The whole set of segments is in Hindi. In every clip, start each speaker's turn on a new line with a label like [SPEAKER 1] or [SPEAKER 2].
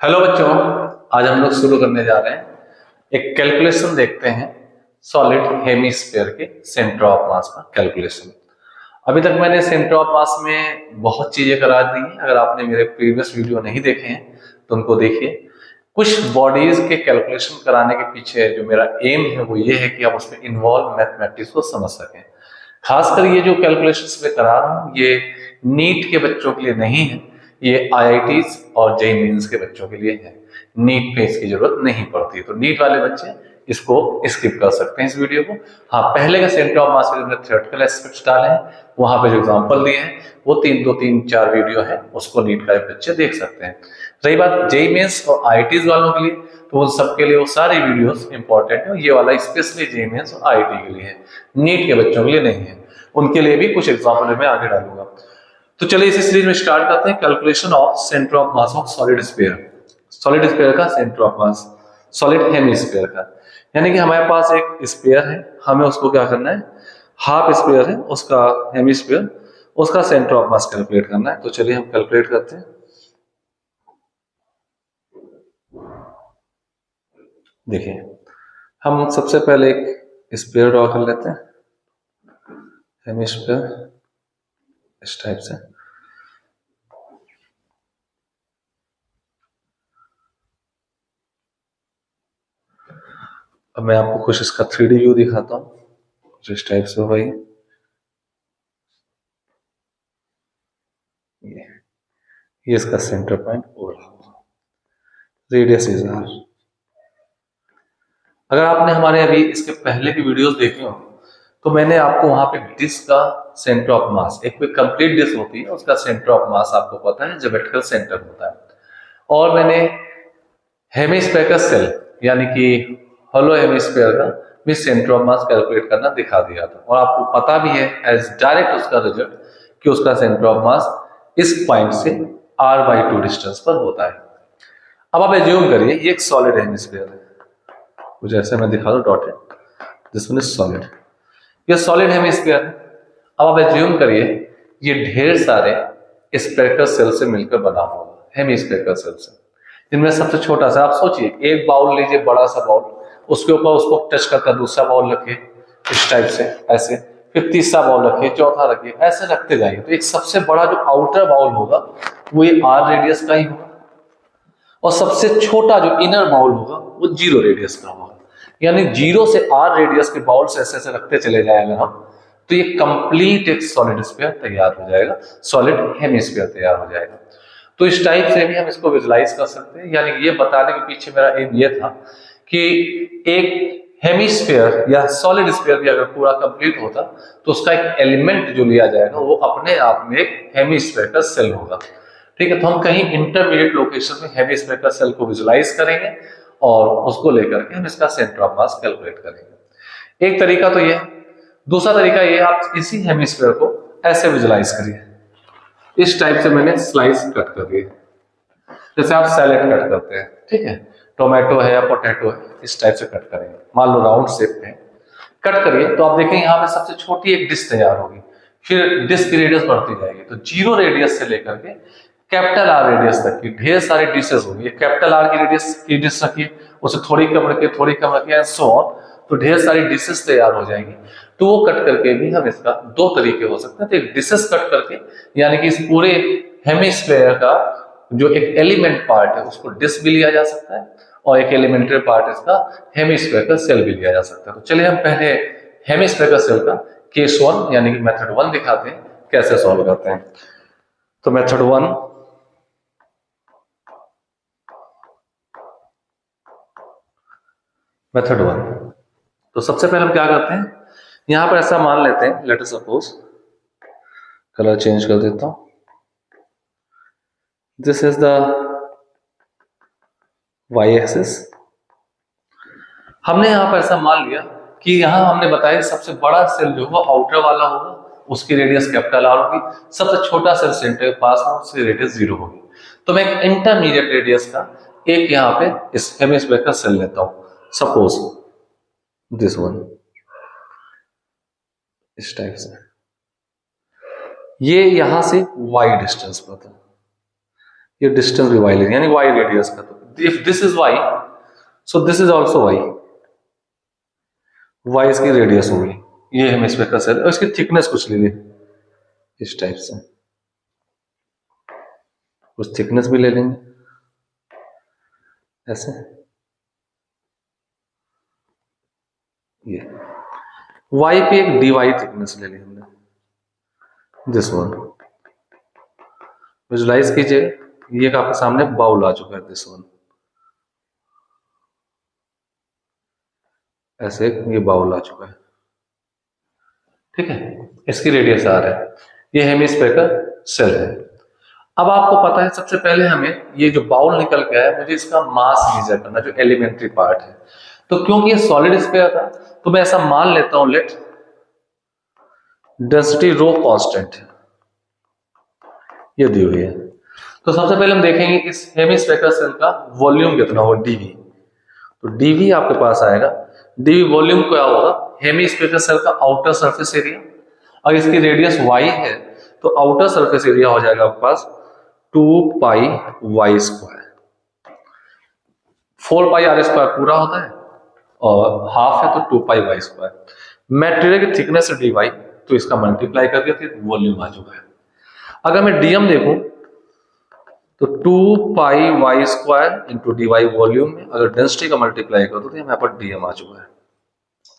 [SPEAKER 1] हेलो बच्चों। आज हम लोग शुरू करने जा रहे हैं एक कैलकुलेशन देखते हैं सॉलिड हेमीस्फीयर के सेंटर ऑफ मास का कैलकुलेशन। अभी तक मैंने सेंटर ऑफ मास में बहुत चीजें करा दी हैं। अगर आपने मेरे प्रीवियस वीडियो नहीं देखे हैं तो उनको देखिए। कुछ बॉडीज के कैलकुलेशन कराने के पीछे जो मेरा एम है वो ये है कि आप उसमें इन्वॉल्व मैथमेटिक्स को समझ सकें। खासकर ये जो कैलकुलेशंस मैं करा रहा हूँ ये नीट के बच्चों के लिए नहीं है, ये आईआईटीज और जेईई मेंस के बच्चों के लिए है। नीट पे इसकी जरूरत नहीं पड़ती, तो नीट वाले बच्चे इसको स्किप कर सकते हैं इस वीडियो को। हाँ, पहले का सेंटर ऑफ मास के जो थ्योरेटिकल एस्पेक्ट्स डाले हैं वहां पे जो एग्जांपल दिए हैं वो तीन चार वीडियो है, उसको नीट का बच्चे देख सकते हैं। रही बात जेईई मेंस और आईआईटीज वालों के लिए, तो उन सबके लिए वो सारी वीडियोस इंपॉर्टेंट है। ये वाला स्पेशली जेईई मेंस और आईआईटी के लिए है, नीट के बच्चों के लिए नहीं है। उनके लिए भी कुछ एग्जांपल मैं आगे डालूंगा। तो चलिए इसी सीरीज में स्टार्ट करते हैं calculation of centre of mass of solid sphere. Solid sphere का centre of mass, solid hemisphere का, यानी कि हमारे पास एक स्फीयर है, हमें उसको क्या करना है, हाफ स्फीयर है उसका हेमीस्फीयर, उसका सेंटर ऑफ मास कैलकुलेट करना है। तो चलिए हम कैलकुलेट करते हैं। देखिए, हम सबसे पहले एक स्फीयर ड्रॉ कर लेते हैं, हेमीस्फीयर इस टाइप से। अब मैं आपको कुछ इसका 3D व्यू दिखाता हूँ, जिस टाइप से होगा ये इसका सेंटर पॉइंट हो रहा होगा, रेडियस इज आर। अगर आपने हमारे अभी इसके पहले की वीडियोस देखे हो तो मैंने आपको वहां पे डिस्क का सेंटर ऑफ मास, एक कोई कंप्लीट डिस्क होती है उसका सेंटर ऑफ मास आपको पता है ज्योमेट्रिकल सेंटर होता है, और मैंने हेमिस्फीयर का सेल यानी कि होलो हेमिस्फीयर का भी सेंटर ऑफ मास कैलकुलेट करना दिखा दिया था, और आपको पता भी है एज डायरेक्ट उसका रिजल्ट कि उसका सेंटर ऑफ मास इस पॉइंट से r/2 डिस्टेंस पर होता है। अब आप एज्यूम करिए ये एक सॉलिड हेमिस्फीयर है, कुछ ऐसे मैं दिखा दूं dotted, this one is solid, ये सॉलिड हेमिस्फीयर है। अब आप एज्यूम करिए ये ढेर सारे स्फेरिकल सेल से मिलकर बना होगा, हेमिस्फेरिकल सेल से, जिनमें सबसे छोटा सा आप सोचिए, एक बाउल लीजिए, बड़ा सा बाउल, उसके ऊपर उसको टच करके दूसरा बाउल रखिए इस टाइप से ऐसे, फिर तीसरा बाउल रखिए, चौथा रखिए, ऐसे रखते जाइए, तो एक सबसे बड़ा जो आउटर बाउल होगा वो ये r रेडियस का ही होगा, और सबसे छोटा जो इनर बाउल होगा वो 0 रेडियस का होगा। यानी 0 से r रेडियस के बाउल से ऐसे ऐसे रखते चले जाएंगे हम, तो ये कंप्लीट एक सॉलिड स्फीयर तैयार हो जाएगा, सॉलिड हेमिस्फीयर तैयार हो जाएगा। तो इस टाइप से भी हम इसको विजुलाइज कर सकते हैं। यानी ये बताने के पीछे मेरा एम ये था कि एक हेमिस्फीयर या सॉलिड स्फीयर भी अगर पूरा कंप्लीट होता तो उसका एक एलिमेंट जो लिया जाएगा वो अपने आप में एक हेमिस्फीयर का सेल होगा। ठीक है, तो हम कहीं इंटरमीडिएट लोकेशन में हेमिस्फीयर का सेल को विजुलाइज करेंगे और उसको लेकर के हम इसका सेंटर ऑफ मास कैलकुलेट करेंगे। एक तरीका तो ये, दूसरा तरीका ये, आप इसी हेमिस्फीयर को ऐसे विजुलाइज करिए, इस टाइप से मैंने स्लाइस कट कर दिए, जैसे आप सैलेड कट करते हैं, ठीक है, टोमेटो है या पोटैटो है, इस टाइप से कट करेंगे, मान लो राउंड शेप में कट करिए। तो आप देखेंगे यहाँ पे सबसे छोटी एक डिस्क तैयार होगी, फिर डिस्क की रेडियस बढ़ती जाएगी, तो 0 रेडियस से लेकर के कैपिटल R रेडियस तक की ढेर सारी डिशेस होंगी। कैपिटल R की रेडियस की डिश रखिए, उसे थोड़ी कम रखिए, थोड़ी कम रखिए, एंड सो ऑन, तो ढेर सारी डिशेस तैयार हो जाएंगी। तो वो कट करके भी हम इसका दो तरीके हो सकते हैं, तो एक डिशेस कट करके, यानी कि इस पूरे हेमिस्फीयर का जो एक एलिमेंट पार्ट है उसको डिस्क भी लिया जा सकता है, और एक एलिमेंट्री पार्ट इसका हेमिस्फीयर का सेल भी लिया जा सकता है। तो चलिए हम पहले हेमिस्फीयर का सेल का केस 1 यानी कि मेथड 1 दिखाते हैं कैसे सॉल्व करते हैं। तो मेथड 1, मेथड 1, तो सबसे पहले हम क्या करते हैं, यहां पर ऐसा मान लेते हैं, let us suppose, colour change कर देता हूं, this is the y axis. हमने यहां पर ऐसा मान लिया कि यहां हमने बताया सबसे बड़ा सेल जो होगा आउटर वाला होगा, उसकी रेडियस कैपिटल R होगी, सबसे छोटा सेल सेंटर के पास है उसकी रेडियस 0 होगी। तो मैं एक इंटरमीडिएट रेडियस का एक यहां पे इस हेमिस्फीयर का सेल लेता हूं, सपोज दिस वन, इस टाइप से, ये यहां से y डिस्टेंस पर था, ये डिस्टेंस भी वाई लेंगे, यानी वाई रेडियस का। तो if this is Y, so this is also Y, Y इसकी रेडियस होगी। ये हेमिस्फीयर का सेल, और इसकी थिकनेस कुछ ले ली इस टाइप से, कुछ थिकनेस भी ले लेंगे ऐसे। ये वाई पे एक डी वाई थिकनेस ले ली हमने, दिस वन विजुलाइज कीजिए। ये आपके सामने बाउल आ चुका है, दिस वन ऐसे ये बाउल आ चुका है, ठीक है। इसकी रेडियस आर है, ये हेमिस्फीयर का सेल है। अब आपको पता है सबसे पहले हमें ये जो बाउल निकल के आया, मुझे इसका मास मेजर करना, जो एलिमेंट्री पार्ट है। तो क्योंकि ये सॉलिड स्फीयर था, तो मैं ऐसा मान लेता हूं, लेट डेंसिटी रो कांस्टेंट है, ये दी हुई है। तो सबसे पहले हम देखेंगे इस हेमिस्फीयर सेल का वॉल्यूम कितना होगा, डीवी। तो डीवी आपके पास आएगा, डीवी वॉल्यूम क्या होगा, हेमिस्फीयर सेल का आउटर सरफेस एरिया, और इसकी रेडियस वाई है, तो आउटर सरफेस एरिया हो जाएगा आपके पास 2 pi y square. 4 pi are square पूरा होता है और हाफ है तो 2 पाई वाई स्क्वायर। मेटेरियल की थिकनेस डी वाई, तो इसका मल्टीप्लाई कर दिया, फिर वॉल्यूम आ चुका है। अगर मैं डीएम देखूं तो 2 pi y square into d y volume में, अगर डेंसिटी का मल्टीप्लाई कर दो तो यहाँ पर डीएम आ चुका है,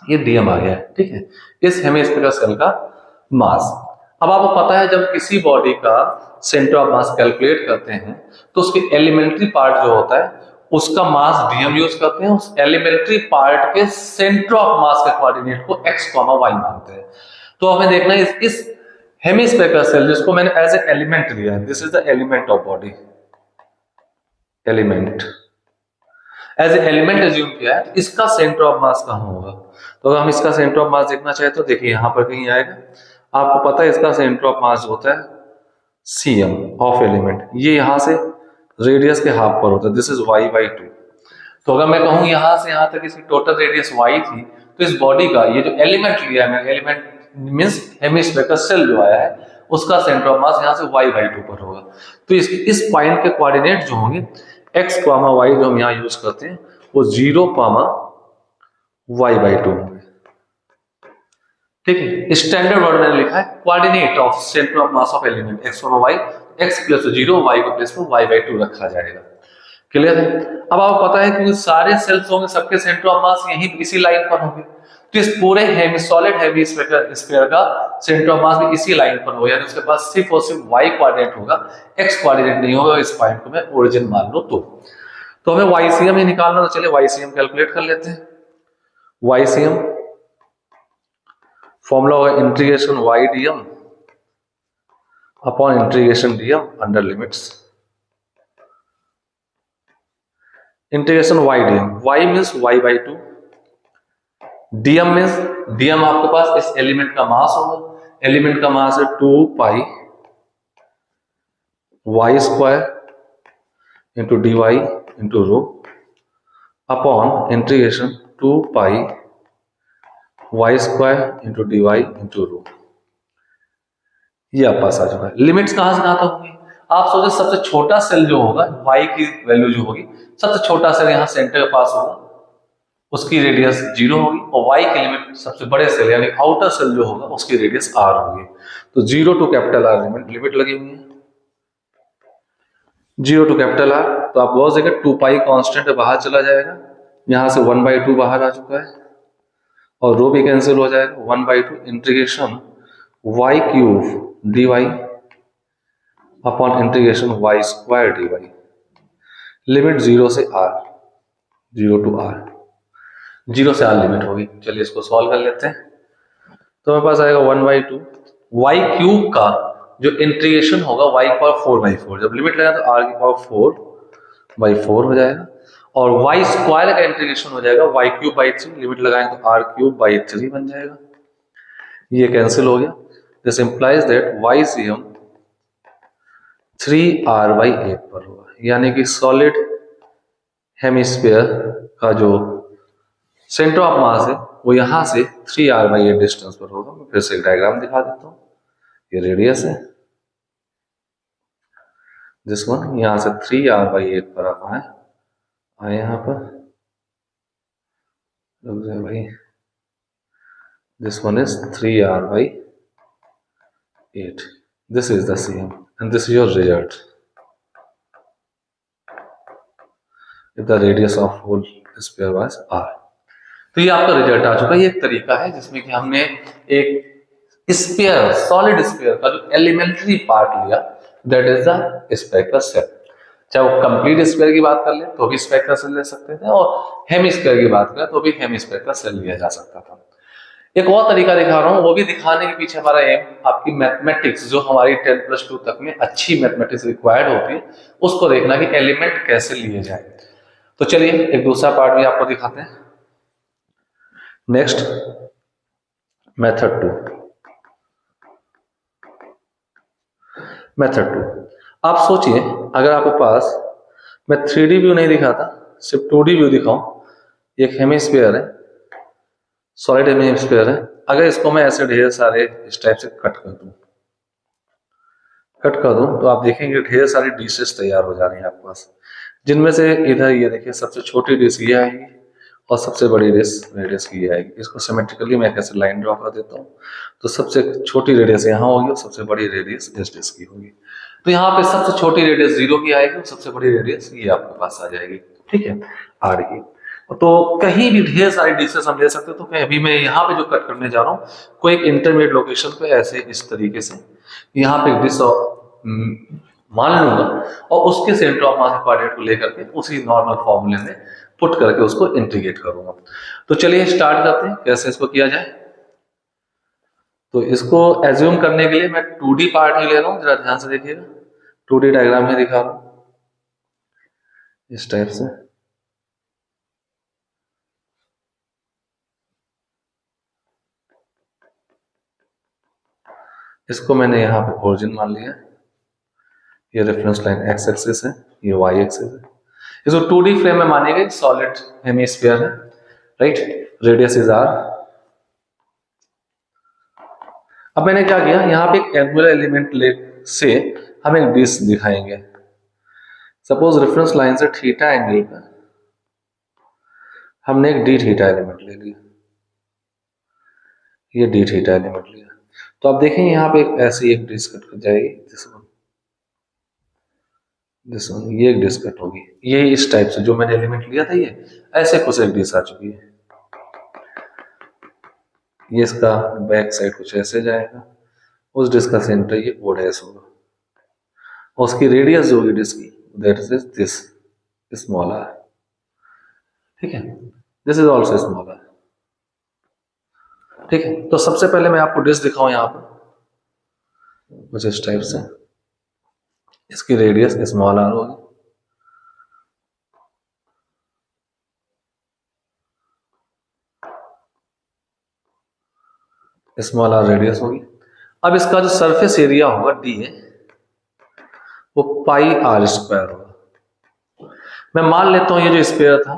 [SPEAKER 1] ये डीएम आ गया है, ठीक है। इस हेमिस्फीयर सेल का मास। अब आपको पता है जब किसी बॉडी का सेंटर ऑफ मास कैलकुलेट करते हैं तो उसके एलिमेंट्री पार्ट जो होता है उसका मास डीएम यूज करते हैं, उस एलिमेंट्री पार्ट के सेंटर ऑफ मास के कोऑर्डिनेट को एक्स कॉमा वाई मानते हैं। तो हमें देखना है इस हेमिस्फीयर का सेल जिसको मैंने एज ए एलिमेंट लिया है, this is the element of body, element as a element assume किया है, इसका सेंटर ऑफ मास कहां होगा। तो अगर हम इसका सेंटर ऑफ मास देखना चाहे तो देखिए यहां पर कहीं आएगा, आपको पता है इसका सेंटर ऑफ मास होता है सीएम ऑफ एलिमेंट, ये यहां से रेडियस के हाफ पर होता है, दिस इज वाई बाई 2। तो अगर मैं कहूं यहां से यहां तक इसकी टोटल रेडियस वाई थी, तो इस बॉडी का ये जो एलिमेंट लिया है मैंने, एलिमेंट मींस हेमिस्फीयर का सेल जो आया है उसका सेंटर ऑफ मास यहां से वाई बाई 2 पर होगा। तो इस पॉइंट के कोऑर्डिनेट जो होंगे एक्स कॉमा वाई जो हम यहाँ यूज करते हैं वो 0 कॉमा वाई बाई 2 होंगे, ठीक है। स्टैंडर्ड वर्ड मैंने लिखा है coordinate of centre of mass of element X comma Y, X plus 0, Y को प्लेस में वाई बाई 2 रखा जाएगा। क्लियर है। अब आपको पता है कि सारे सेल्स होंगे, सबके सेंटर ऑफ मास यहीं इसी लाइन पर होंगे, तो इस पूरे सॉलिड हेमिस्फीयर का सेंटर ऑफ मास भी इसी लाइन पर होगा, यानी उसके पास सिर्फ और सिर्फ वाई कोऑर्डिनेट होगा, एक्स कोऑर्डिनेट नहीं होगा। इस पॉइंट को मैं ओरिजिन मान लो तो हमें वाईसीएम ही निकालना, तो चलिए वाईसीएम कैलकुलेट कर लेते हैं। वाईसीएम फॉर्मूला होगा integration Y DM upon integration DM under limits, integration Y DM, Y means Y by 2, DM means DM आपके पास इस एलिमेंट का मास होगा, एलिमेंट का मास है 2 pi y square into d y into rho upon integration 2 pi y square into d y into rho. ये आप पास आ चुका है। लिमिट्स कहां से कहां तक होगी, आप सोचे सबसे छोटा सेल जो होगा वाई की वैल्यू जो होगी, सबसे छोटा सेल यहां सेंटर के पास होगा, उसकी रेडियस 0 होगी, और वाई की लिमिट सबसे बड़े सेल यानी आउटर सेल जो होगा उसकी रेडियस r होगी। तो 0 टू कैपिटल R लिमिट लगी हुई है, 0 टू कैपिटल R। तो आप बहुत जगह 2 पाई कांस्टेंट बाहर चला जाएगा, यहां से 1/2 बाहर आ चुका है, और रो भी कैंसिल हो जाएगा, 1/2 integration Y cube D Y upon integration Y square D Y, limit 0 से R, 0 टू R, 0 से R लिमिट होगी। चलिए इसको सॉल्व कर लेते हैं। तो मेरे पास आएगा 1/2 वाई क्यूब का जो इंटीग्रेशन होगा वाई की पावर 4/4, जब लिमिट लगाए तो R की पावर 4/4 हो जाएगा, और वाई स्क्वायर का इंटीग्रेशन हो जाएगा वाई क्यूब बाई 3, लिमिट लगाएं तो R क्यूब बाई 3 बन जाएगा, ये कैंसिल हो गया। This implies that YCM 3R/8 पर होगा, यानी कि सॉलिड हेमिस्फीयर का जो सेंटर ऑफ मास है वो यहां से 3R/8 डिस्टेंस पर होगा। मैं फिर से एक डायग्राम दिखा देता हूं, ये रेडियस है, दिस वन यहाँ से 3r/8 पर आप आए यहाँ पर, रुक जाए भाई, this one is 3r/8, this is the CM and this is your result if the radius of whole sphere was r। तो ये आपका रिजल्ट आ चुका है। ये एक तरीका है जिसमें कि हमने एक स्फीयर, सॉलिड स्फीयर का जो एलिमेंट्री पार्ट लिया, that is the spherical shell. चाहे वो कंप्लीट स्फीयर की बात कर ले तो भी स्पेक्ट्रल सेल ले सकते थे, और हेमिस्फीयर की बात करें तो भी हेमिस्फीयर का सेल लिया जा सकता था। एक और तरीका दिखा रहा हूं, वो भी दिखाने के पीछे हमारा एम आपकी मैथमेटिक्स, जो हमारी 10+2 तक में अच्छी मैथमेटिक्स रिक्वायर्ड होती है, उसको देखना कि एलिमेंट कैसे लिए जाए। तो चलिए एक दूसरा पार्ट भी आपको दिखाते हैं। Next method 2। मेथड 2, आप सोचिए अगर आपके पास मैं 3D व्यू नहीं दिखाता, सिर्फ 2D व्यू दिखाऊं, एक हेमिस्फीयर है, सॉलिड हेमिस्फीयर है, अगर इसको मैं ऐसे ढेर सारे इस टाइप से कट कर दूं तो आप देखेंगे ढेर सारी डिशेस तैयार हो जा रही हैं आपके पास, जिनमें से इधर ये देखिए सबसे छोटी डिश ये आएगी और सबसे बड़ी रेडियस की आएगी। इसको सिमेट्रिकली मैं कैसे लाइन ड्रॉ कर देता हूँ, तो सबसे छोटी रेडियस यहाँ होगी और सबसे बड़ी रेडियस इस डिश की होगी। तो यहाँ पे सबसे छोटी रेडियस 0 की आएगी और सबसे बड़ी रेडियस ये आपके पास आ जाएगी, ठीक है, आर की। तो कहीं भी ढेर सारी डिशेस हम ले सकते हैं। तो अभी मैं यहाँ पे जो कट करने जा रहा हूँ, कोई एक इंटरमीडिएट लोकेशन पे ऐसे इस तरीके से यहाँ पे एक डिश मान लूंगा और उसके सेंटर ऑफ मास कोऑर्डिनेट को लेकर के उसी नॉर्मल फॉर्मूले में पुट करके उसको इंटीग्रेट करूंगा। तो चलिए स्टार्ट करते हैं कैसे इसको किया जाए। तो इसको एज्यूम करने के लिए मैं 2D पार्ट ही ले रहा हूं, जरा ध्यान से देखिएगा। 2D डायग्राम में दिखा रहा हूं इस टाइप से। इसको मैंने यहाँ पे ओरिजिन मान लिया, ये रेफरेंस लाइन एक्स एक्सिस है, ये वाई एक्सिस है। इसको 2D फ्रेम में मानेंगे, सॉलिड हेमिस्फीयर है, राइट, रेडियस इज आर। अब मैंने क्या किया, यहाँ पे एक एंगुलर एलिमेंट ले से हम एक डिश दिखाएंगे। सपोज रेफरेंस लाइन से थीटा एंगल पर हमने एक डी थीटा एलिमेंट ले लिया, ये डी थीटा एलिमेंट लिया। तो आप देखेंगे यहाँ पे एक ऐसी एक डिश कट कर जाएगी, दिस वन, ये एक डिश कट होगी, ये इस टाइप से जो मैंने एलिमेंट लिया था ये ऐसे कुछ एक डिश आ चुकी है। ये इसका बैक साइड कुछ ऐसे जाएगा, उस डिस्क का सेंटर ये ओ डैश होगा और उसकी रेडियस जो होगी डिस्क की, that is this small R, ठीक है, this is also small R, ठीक है। तो सबसे पहले मैं आपको डिस्क दिखाऊं यहाँ पर कुछ इस टाइप से, इसकी रेडियस स्मॉल आर होगी, स्मॉल आर रेडियस होगी। अब इसका जो सरफेस एरिया होगा डी है वो पाई आर स्क्वायर होगा। मैं मान लेता हूं ये जो स्फीयर था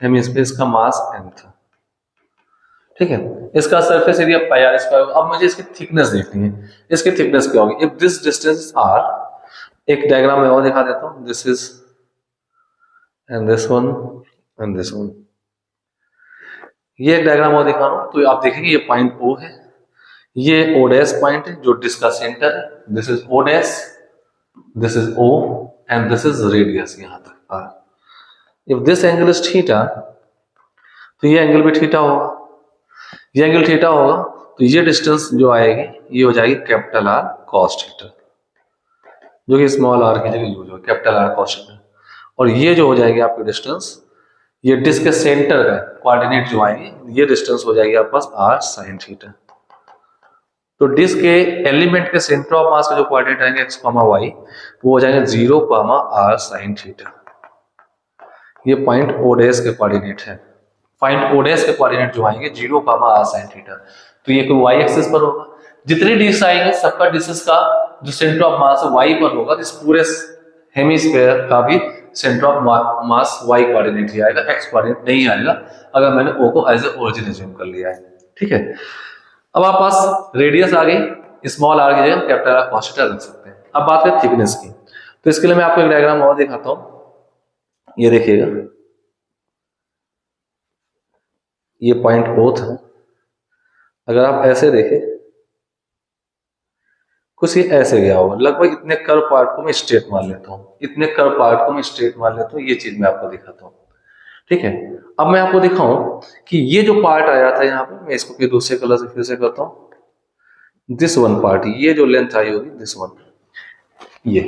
[SPEAKER 1] हेमिस्फीयर, इसका मास m था, ठीक है, इसका surface area pi are square होगा। अब मुझे इसकी थिकनेस देखनी है, इसकी थिकनेस क्या होगी, इफ दिस डिस्टेंस r, एक डायग्राम में और दिखा देता हूं, this is and this one and this one, ये एक डायग्राम और दिखा रहा हूं। तो आप देखेंगे ये पॉइंट O है, ये O डैश पॉइंट है जो डिस्क का सेंटर है, this is O dash, this is O and this is radius यहां तक R। If this angle is theta तो ये एंगल भी थीटा होगा, ये एंगल थीटा होगा, तो ये डिस्टेंस जो आएगी ये हो जाएगी कैपिटल R cos थीटा, जो कि स्मॉल r की जगह यूज हो, कैपिटल R cos थीटा। और ये जो हो जाएगी आपकी डिस्टेंस, ये डिस्क के सेंटर का कोऑर्डिनेट जो आएंगे, ये डिस्टेंस हो जाएगी आपके पास r sin थीटा। तो डिस्क के एलिमेंट के सेंटर ऑफ मास का जो कोऑर्डिनेट आएंगे x, y, वो हो जाएंगे 0, r sin थीटा। ये पॉइंट O डैश के कोऑर्डिनेट है, पॉइंट O डैश के कोऑर्डिनेट जो आएंगे 0, r sin थीटा। तो ये कोई y एक्सिस पर होगा, जितने डिस्क आएंगे सबका डिस्क का जो सेंटर ऑफ मास y पर होगा, इस पूरे हेमिस्फीयर का भी centre of mass y coordinate ही आएगा, x कोऑर्डिनेट नहीं आएगा अगर मैंने O को एज ए ओरिजिन अज्यूम कर लिया है, ठीक है। अब आप पास रेडियस आ गई, स्मॉल r की जगह कैपिटल R cos थीटा रख सकते हैं। अब बात करें थिकनेस की, तो इसके लिए मैं आपको एक डायग्राम और दिखाता हूं, ये देखिएगा, ये पॉइंट O था। अगर आप ऐसे देखें, कुछ ये ऐसे गया होगा, लगभग इतने कर्व पार्ट को मैं स्ट्रेट मान लेता हूँ, इतने कर्व पार्ट को मैं स्ट्रेट मान लेता हूँ, ये चीज मैं आपको दिखाता हूँ। ठीक है, अब मैं आपको दिखाऊं कि ये जो पार्ट आया था यहाँ पर, मैं इसको दूसरे कलर से फिर से करता हूँ। दिस वन पार्ट, ये जो लेंथ आई होगी, दिस वन, ये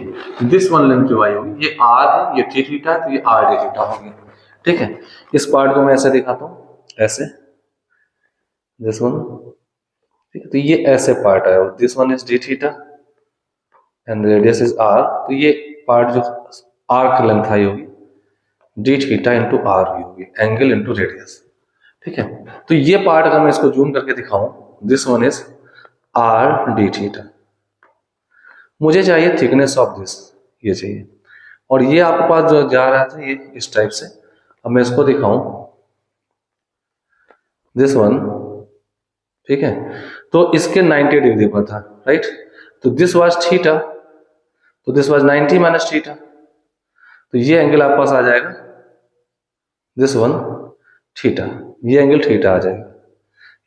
[SPEAKER 1] दिस वन लेंथ जो आई होगी, ये आर है, ये टी थीटा, तो ये आर डी थीटा होगी। ठीक है, इस पार्ट को मैं ऐसे दिखाता हूँ, ऐसे, दिस वन। ठीक है, तो ये ऐसे पार्ट आया, this one is D theta and radius is R, तो ये पार्ट जो आर्क लेंथ आई होगी, डी थीटा इंटू आर हुई होगी, एंगल इंटू रेडियस। ठीक है, तो ये पार्ट अगर मैं इसको जूम करके दिखाऊं, this one is R D theta, मुझे चाहिए थिकनेस ऑफ दिस, ये चाहिए, और ये आपके पास जो जा रहा था ये इस टाइप से। अब मैं इसको दिखाऊं, दिस वन, ठीक है, तो इसके 90 डिग्री पर था, राइट, तो दिस वाज थीटा, तो दिस वाज 90 माइनस थीटा, तो ये एंगल आपके पास आ जाएगा दिस वन थीटा, ये एंगल थीटा आ जाएगा,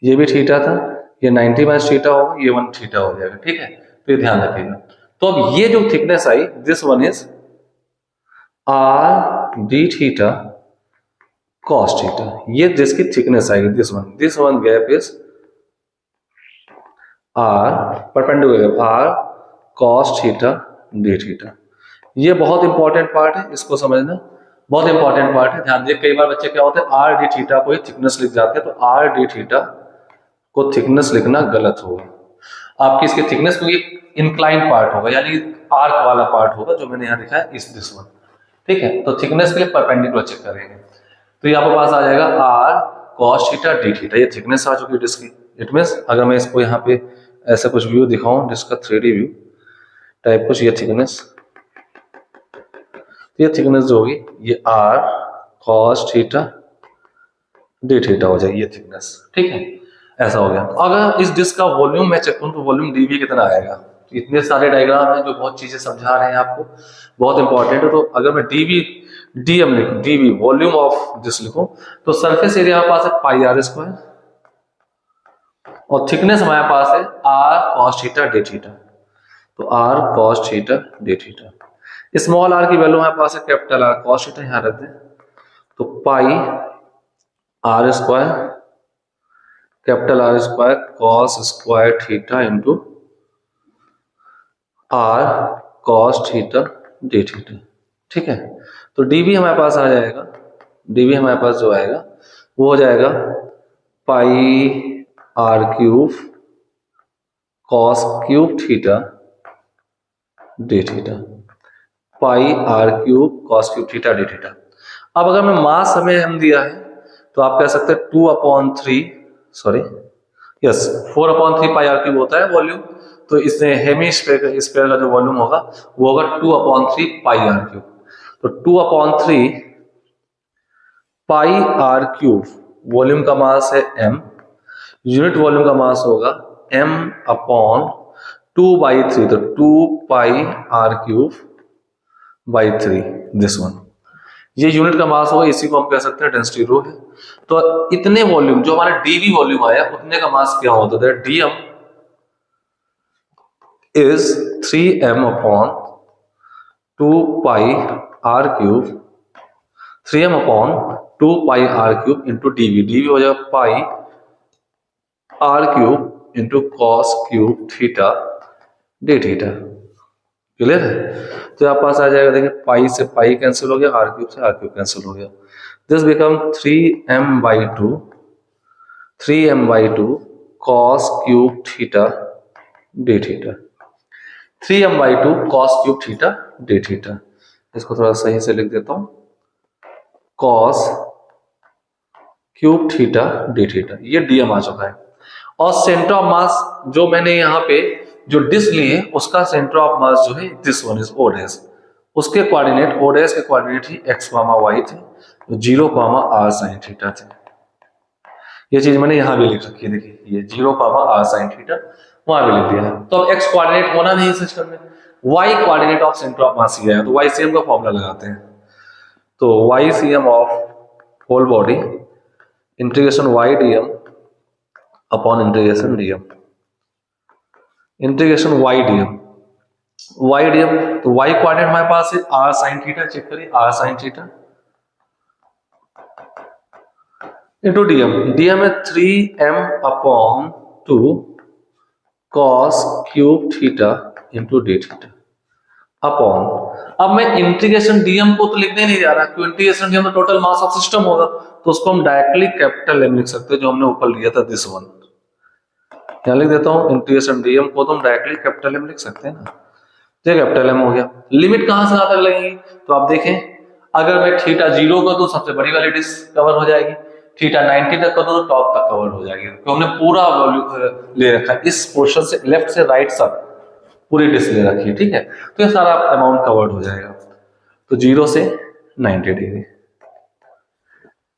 [SPEAKER 1] ये भी थीटा था, ये 90 माइनस थीटा होगा, ये 1 थीटा हो जाएगा। ठीक है, तो ये ध्यान रखिएगा। तो अब ये जो थिकनेस आई, this one is R D theta cos theta, ये जिसकी थिकनेस आएगी, this one gap is R perpendicular R cos theta D theta. ये बहुत इंपॉर्टेंट पार्ट है, इसको समझना बहुत इंपॉर्टेंट पार्ट है, ध्यान दीजिए। कई बार बच्चे क्या होते हैं, आर डी थीटा को ही थिकनेस लिख जाते हैं, तो आर डी थीटा को थिकनेस लिखना गलत होगा। आपकी इसके थिकनेस को ये इंक्लाइन पार्ट होगा, यानी आर्क वाला पार्ट होगा, जो मैंने यहाँ दिखाया इस दिस वन। ठीक है, तो थिकनेस के लिए परपेंडिकुलर चेक करेंगे, तो यहाँ पर पास आ जाएगा R cos theta D theta, ये थिकनेस आ चुकी है डिस्क की। इट मीन्स अगर मैं इसको यहाँ पे ऐसा कुछ व्यू दिखाऊं, जिसका 3D व्यू टाइप कुछ, ये थिकनेस, ये थिकनेस जो होगी ये R cos theta D theta हो जाएगी, ये थिकनेस। ठीक है, ऐसा हो गया। अगर इस डिस्क का वॉल्यूम मैं चेक करूं, तो वॉल्यूम डीवी कितना आएगा। इतने सारे डायग्राम हैं जो बहुत चीजें समझा रहे हैं आपको, बहुत इंपॉर्टेंट है। तो अगर मैं डीवी डीएम लिखूं, डीवी वॉल्यूम ऑफ डिस्क लिखूं, तो सरफेस एरिया हमारे पास है पाई आर स्क्वायर, और थिकनेस हमारे पास है r cos theta D theta, तो r cos theta D theta. Small r की वैल्यू हमारे पास है कैपिटल आर कॉस थीटा, यहां रख दें, तो pi are square capital R square cos square theta into r cos theta D theta. ठीक है, तो डीवी हमारे पास आ जाएगा, डीवी हमारे पास जो आएगा वो हो जाएगा pi are cube cos cube theta D theta, pi are cube cos cube theta D theta. अब अगर मैं मास हमें हम दिया है, तो आप कह सकते हैं 2/3, sorry yes 4/3 pi are cube होता है वॉल्यूम, तो इसमें हेमिस्फीयर स्फीयर का जो वॉल्यूम होगा वो होगा 2/3 पाई आर क्यूब, तो 2/3 पाई आर क्यूब, वॉल्यूम का मास है m, यूनिट वॉल्यूम का मास होगा m/2/3, तो 2 pi are cube by 3, this one, ये यूनिट का मास होगा, इसी को हम कह सकते हैं डेंसिटी रो है। तो इतने वॉल्यूम जो हमारा डीवी वॉल्यूम आया, उतने का मास क्या होता है, dm is 3m/2 pi are cube, 3m/2 pi are cube into dv, dv हो जाएगा pi are cube into cos cube theta D theta. Clear है, तो आप पास आ जाएगा, देखिए पाई से पाई कैंसिल हो गया, आर क्यूब से आर क्यूब कैंसिल हो गया, this become 3m/2 cos cube theta D theta, 3m/2 cos cube theta D theta. इसको थोड़ा सही से लिख देता हूं, cos cube theta D theta, ये डीएम आ चुका है। और सेंटर ऑफ मास जो मैंने यहाँ पे जो डिस्क ली है, उसका सेंटर ऑफ मास जो है this one is O dash, उसके कोऑर्डिनेट ओ डैश के कोऑर्डिनेट ही x, y थे, 0, r sin थीटा थे। ये चीज मैंने यहाँ भी लिख रखी है, देखिए ये 0, r sin थीटा वहां भी लिख दिया है। तो अब x कोऑर्डिनेट होना नहीं सिस्टम में, y coordinate of centre of मास ये है, तो YCM का फॉर्मूला लगाते हैं। तो YCM of whole body integration y dm upon integration dm, integration y dm, तो y कोऑर्डिनेट हमारे पास है r sin थीटा, चेक करिए r sin theta into dm है 3m upon 2 cos cube theta into d theta upon, अब मैं इंटीग्रेशन dm को तो लिखने नहीं जा रहा क्योंकि इंटीग्रेशन dm तो टोटल मास ऑफ सिस्टम होगा, तो उसको हम डायरेक्टली कैपिटल M लिख सकते हैं, जो हमने ऊपर लिया था दिस वन। यहां लिख देता हूं इंटीग्रेशन dm को तो हम डायरेक्टली कैपिटल M लिख सकते हैं ना, तो कैपिटल M हो गया। लिमिट कहां से कहां तक लगेगी, तो आप देखें अगर मैं थीटा 0 कर दूं सबसे बड़ी वाली डिस्क कवर हो जाएगी, थीटा 90 तक कर दूं तो टॉप तक कवर हो जाएगी, क्योंकि हमने पूरा ले रखा है इस पोर्शन से लेफ्ट से राइट सब पूरी डिस्क ले रखी है, ठीक है। तो ये सारा अमाउंट कवर्ड हो जाएगा, तो 0 से 90 डिग्री,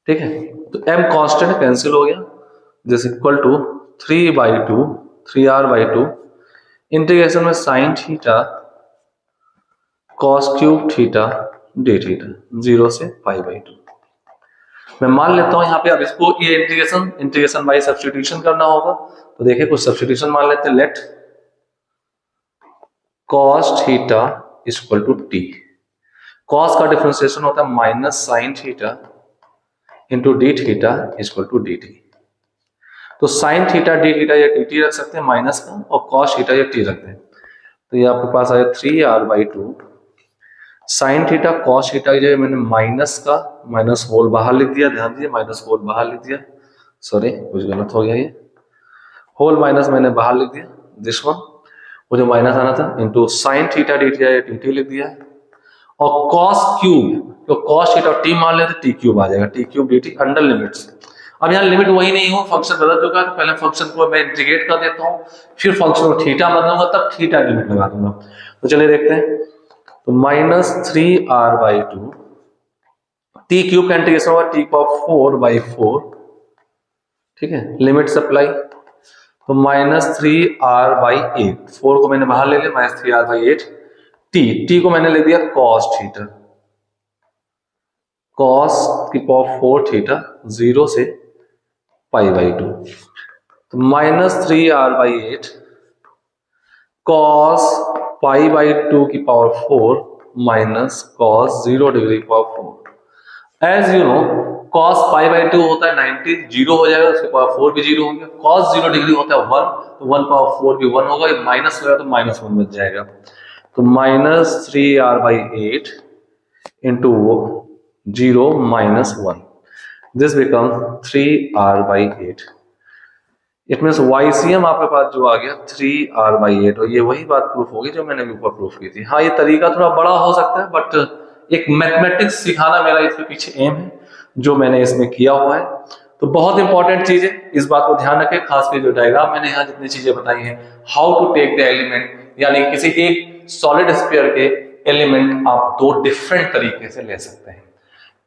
[SPEAKER 1] ठीक है। तो m कांस्टेंट कैंसिल हो गया, this equal to 3/2 3r/2 integration में sin theta cos cube theta d theta 0 से π/2। मैं मान लेता हूं यहाँ पे, अब इसको ये इंटीग्रेशन बाय सब्स्टिट्यूशन करना होगा, तो देखिए कुछ सब्स्टिट्यूशन मान लेते हैं। Let cos theta equal to t, cos का डिफरेंशिएशन होता है minus sin theta into d theta equal to dt, तो sin थीटा d थीटा या dt रख सकते हैं माइनस का, और cos थीटा या t रखते हैं, तो ये आपके पास आया 3r/2 sin theta cos theta जो मैंने माइनस का माइनस होल बाहर लिख दिया, ध्यान दीजिए माइनस होल बाहर लिख दिया, सॉरी कुछ गलत हो गया, ये होल माइनस मैंने बाहर लिख दिया, दिस वन वो जो माइनस आना था into sin theta d theta या dt लिख दिया, और cos क्यूब, तो cos थीटा t मान लेते t क्यूब आ जाएगा, t cube dt under limits. अब यहाँ लिमिट वही नहीं हो, फंक्शन बदल चुका है, तो पहले फंक्शन को मैं इंटीग्रेट कर देता हूँ, फिर फंक्शन को थीटा बदलूंगा तब थीटा की लिमिट लगा दूंगा। तो चलिए देखते हैं, तो माइनस 3r/2 t क्यूब का इंटीग्रेशन होगा t पावर 4/4, ठीक है, लिमिट सप्लाई, तो माइनस 3r/8, 4 को मैंने बाहर ले लिया, माइनस 3r/8 t को मैंने ले दिया cos थीटा, cos की पावर 4 थीटा 0 से π/2, तो माइनस 3r/8 cos π/2 की power 4 minus cos 0 degree power 4। As you know cos π/2 होता है 90, 0 हो जाएगा, उसके पावर 4 भी 0 हो गया, cos 0 डिग्री होता है 1, तो 1 पावर 4 भी 1 होगा, ये माइनस लगा तो माइनस 1 बच जाएगा, तो minus 3r/8 into 0 minus 1, this become 3r/8। It means YCM आपके पास जो आ गया 3r/8, और ये वही बात प्रूफ होगी जो मैंने ऊपर प्रूफ की थी। हाँ ये तरीका थोड़ा बड़ा हो सकता है, बट एक मैथमेटिक्स सिखाना मेरा इसके पीछे एम है, जो मैंने इसमें किया हुआ है। तो बहुत इंपॉर्टेंट चीज है, इस बात को ध्यान रखें, खासकर जो डायग्राम मैंने यहाँ जितनी चीजें बताई हैं, how to take the element, यानी किसी एक सॉलिड स्फीयर के एलिमेंट आप दो डिफरेंट तरीके से ले सकते हैं।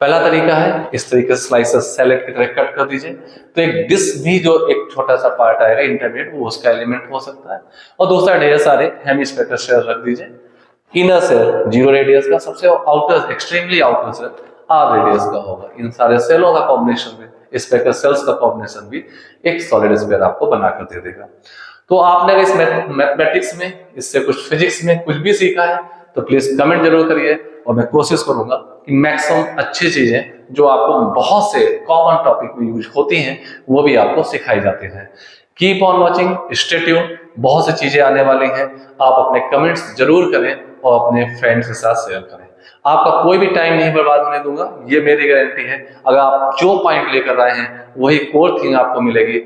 [SPEAKER 1] पहला तरीका है इस तरीके से स्लाइसेस सैलेड की तरह कट कर दीजिए, तो एक डिस्क भी जो एक छोटा सा पार्ट आएगा इंटरमीडिएट, वो उसका एलिमेंट हो सकता है, और दूसरा ढेर सारे हेमिस्फेरिकल शेल रख दीजिए, इनर सेल 0 रेडियस का, सबसे outer extremely outer shell r radius का होगा। इन सारे सेलों का कॉम्बिनेशन भी, स्पेक्ट्रल सेल्स का कॉम्बिनेशन भी एक सॉलिड स्फीयर आपको बनाकर दे देगा। तो आपने इस मैथमेटिक्स में, इससे कुछ फिजिक्स में कुछ भी सीखा है तो प्लीज कमेंट जरूर करिए, और मैं कोशिश करूंगा कि मैक्सिमम अच्छी चीजें जो आपको बहुत से कॉमन टॉपिक में यूज होती हैं वो भी आपको सिखाई जाती हैं। Keep on watching, stay tuned, बहुत सी चीजें आने वाली हैं। आप अपने कमेंट्स जरूर करें और अपने फ्रेंड्स के साथ शेयर करें। आपका कोई भी टाइम नहीं बर्बाद होने दूंगा, ये मेरी गारंटी है। अगर आप जो पॉइंट लेकर आए हैं वही कोर थिंग आपको मिलेगी,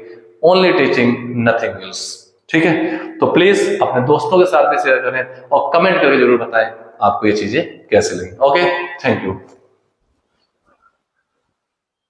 [SPEAKER 1] ओनली टीचिंग नथिंग एल्स, ठीक है। तो प्लीज अपने दोस्तों के साथ भी शेयर करें और कमेंट करके जरूर बताएं आपको ये चीजें कैसे लगी। Okay, thank you.